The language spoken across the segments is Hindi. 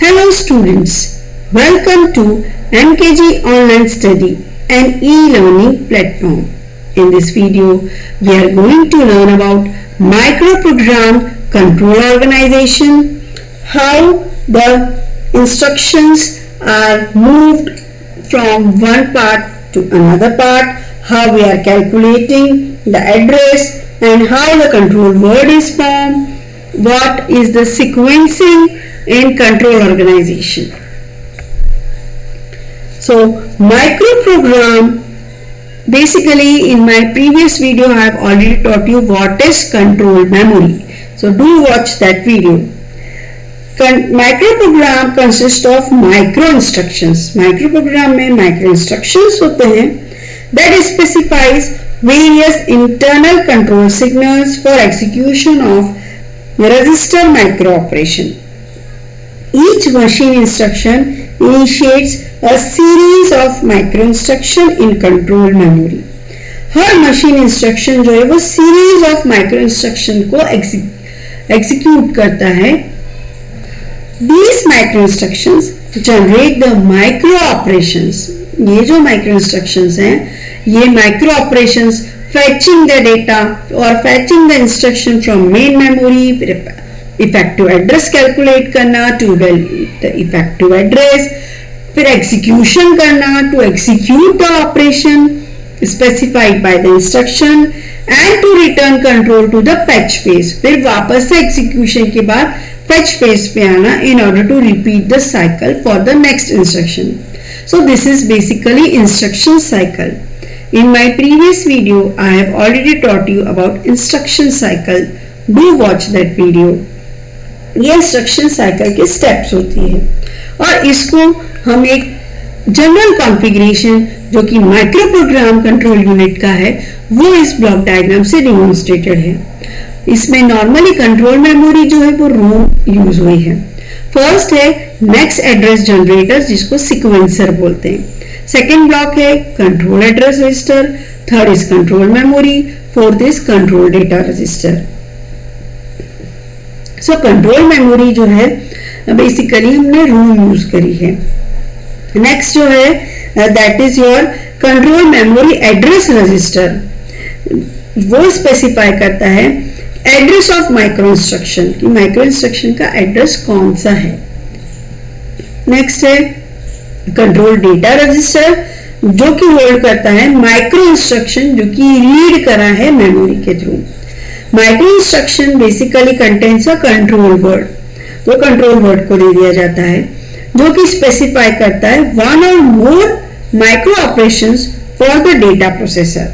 Hello students, welcome to MKG Online Study, an e-learning platform. In this video, we are going to learn about microprogram control organization, how the instructions are moved from one part to another part, how we are calculating the address and how the control word is formed, what is the sequencing in control organization. So microprogram, basically in my previous video I have already taught you what is control memory. So do watch that video. Microprogram consists of micro instructions. Microprogram में micro instructions होते हैं that specifies various internal control signals for execution of register micro operation. Each machine instruction initiates a series of micro instruction in control memory. Her machine instruction जो है वो series of micro instruction को execute करता है. These micro instructions generate the micro operations. ये जो micro instructions हैं, ये micro operations fetching the data or fetching the instruction from main memory, effective address calculate करना टू द इफेक्टिव एड्रेस, फिर एग्जीक्यूशन करना to execute the operation specified by the instruction and to return control to the fetch phase. फिर वापस से एग्जीक्यूशन के बाद फेच फेज पे आना in order to repeat the cycle for the next instruction. So this is basically instruction cycle. In my previous video, I have already taught you about instruction cycle. Do watch that video. ये इंस्ट्रक्शन साइकिल के स्टेप्स होती है और इसको हम एक जनरल कॉन्फ़िगरेशन जो कि माइक्रो प्रोग्राम कंट्रोल यूनिट का है वो इस ब्लॉक डायग्राम से डेमोन्स्ट्रेटेड है. इसमें नॉर्मली कंट्रोल मेमोरी जो है वो रोम यूज हुई है. फर्स्ट है नेक्स्ट एड्रेस जनरेटर जिसको सीक्वेंसर बोलते हैं. सेकेंड ब्लॉक है control address register. Third is control memory. Fourth is control data register. So control memory जो है बेसिकली हमने रोम यूज करी है. नेक्स्ट जो है that is your control memory address register. वो स्पेसिफाई करता है एड्रेस ऑफ माइक्रो इंस्ट्रक्शन कि माइक्रो इंस्ट्रक्शन का एड्रेस कौन सा है. नेक्स्ट है कंट्रोल डेटा रजिस्टर जो कि होल्ड करता है माइक्रो इंस्ट्रक्शन जो कि रीड करा है मेमोरी के through. Micro instruction basically contains a control word. तो कंट्रोल वर्ड को दे दिया जाता है जो कि स्पेसिफाई करता है वन और more micro operations for the data processor.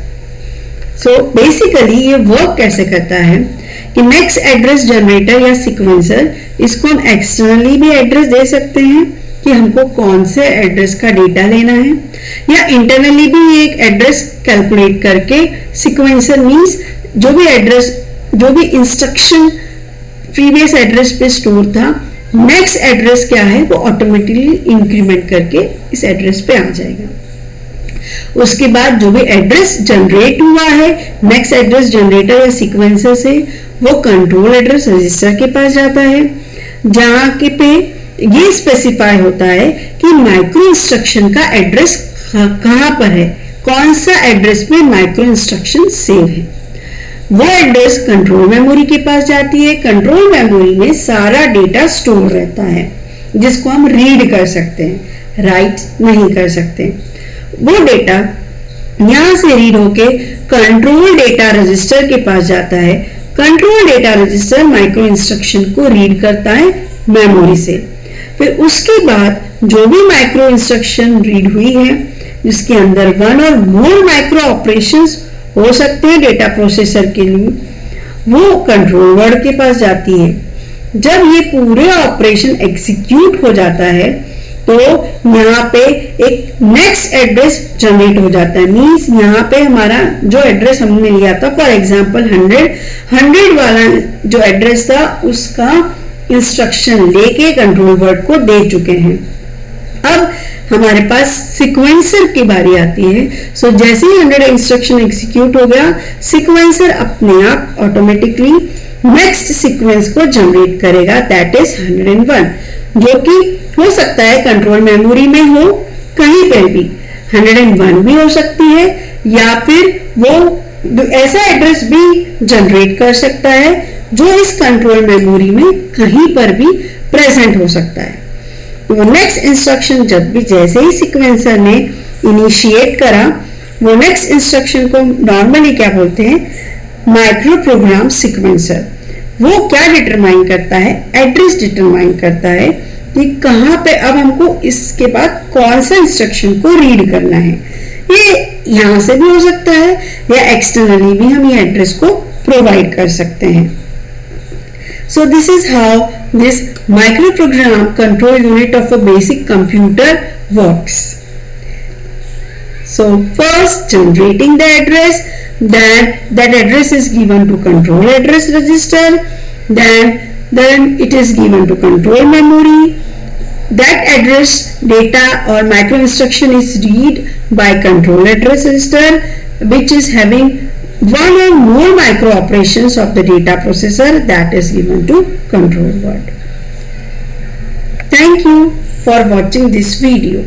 So basically ये वर्क कैसे करता है कि नेक्स्ट एड्रेस जनरेटर या सीक्वेंसर इसको हम एक्सटर्नली भी एड्रेस दे सकते हैं कि हमको कौन से एड्रेस का डेटा लेना है, या इंटरनली भी एक एड्रेस कैलकुलेट करके सीक्वेंसर मींस जो भी इंस्ट्रक्शन प्रीवियस एड्रेस पे स्टोर था नेक्स्ट एड्रेस क्या है वो ऑटोमेटिकली इंक्रीमेंट करके इस एड्रेस पे आ जाएगा. उसके बाद जो भी एड्रेस जनरेट हुआ है नेक्स्ट एड्रेस जनरेटर या सीक्वेंसर से वो कंट्रोल एड्रेस रजिस्टर के पास जाता है जहां के पे ये स्पेसिफाई होता है कि माइक्रो इंस्ट्रक्शन का एड्रेस कहां पर है, कौन सा एड्रेस में माइक्रो इंस्ट्रक्शन सेव है. वो एड्रेस कंट्रोल मेमोरी के पास जाती है. कंट्रोल मेमोरी में सारा डेटा स्टोर रहता है जिसको हम रीड कर सकते हैं, राइट नहीं कर सकते. वो डेटा यहां से रीड होके कंट्रोल डेटा रजिस्टर के पास जाता है. Control data register micro instruction को रीड करता है मेमोरी से. फिर उसके बाद जो भी माइक्रो इंस्ट्रक्शन रीड हुई है जिसके अंदर वन और मोर माइक्रो ऑपरेशंस हो सकते हैं डेटा प्रोसेसर के लिए, वो कंट्रोल वर्ड के पास जाती है. जब ये पूरे ऑपरेशन एग्जीक्यूट हो जाता है तो यहाँ पे एक नेक्स्ट एड्रेस जनरेट हो जाता है. मींस यहाँ पे हमारा जो एड्रेस हमने लिया था फॉर एग्जांपल 100 वाला जो एड्रेस था उसका इंस्ट्रक्शन लेके कंट्रोल वर्ड को दे चुके हैं. अब हमारे पास सीक्वेंसर की बारी आती है. सो जैसे ही 100 इंस्ट्रक्शन एग्जीक्यूट हो गया, सीक्वेंसर अपने आप ऑटोमेटिकली नेक्स्ट सीक्वेंस को जनरेट करेगा, दैट इज 101, जो कि हो सकता है कंट्रोल मेमोरी में हो, कहीं पर भी 101 भी हो सकती है, या फिर वो ऐसा एड्रेस भी जनरेट कर सकता है जो इस कंट्रोल मेमोरी में कहीं पर भी प्रेजेंट हो सकता है। वो नेक्स्ट इंस्ट्रक्शन जब भी जैसे ही सीक्वेंसर ने इनिशिएट करा, वो नेक्स्ट इंस्ट्रक्शन को नॉर्मली क्या बोलते हैं, माइक्रो प्रोग्राम सीक्वेंसर। वो क्या डिटरमाइन करता है, एड्रेस डिटरमाइन करता है कि कहां पे अब हमको इसके बाद कौन सा इंस्ट्रक्शन को रीड करना है। ये यहां से भी हो सकता है या एक्सटर्नली भी हम ये एड्रेस को प्रोवाइड कर सकते हैं। So this is how this microprogram control unit of a basic computer works. So first generating the address, then that address is given to control address register, then it is given to control memory. That address data or micro instruction is read by control address register, which is having one or more micro operations of the data processor, that is given to control word. Thank you for watching this video.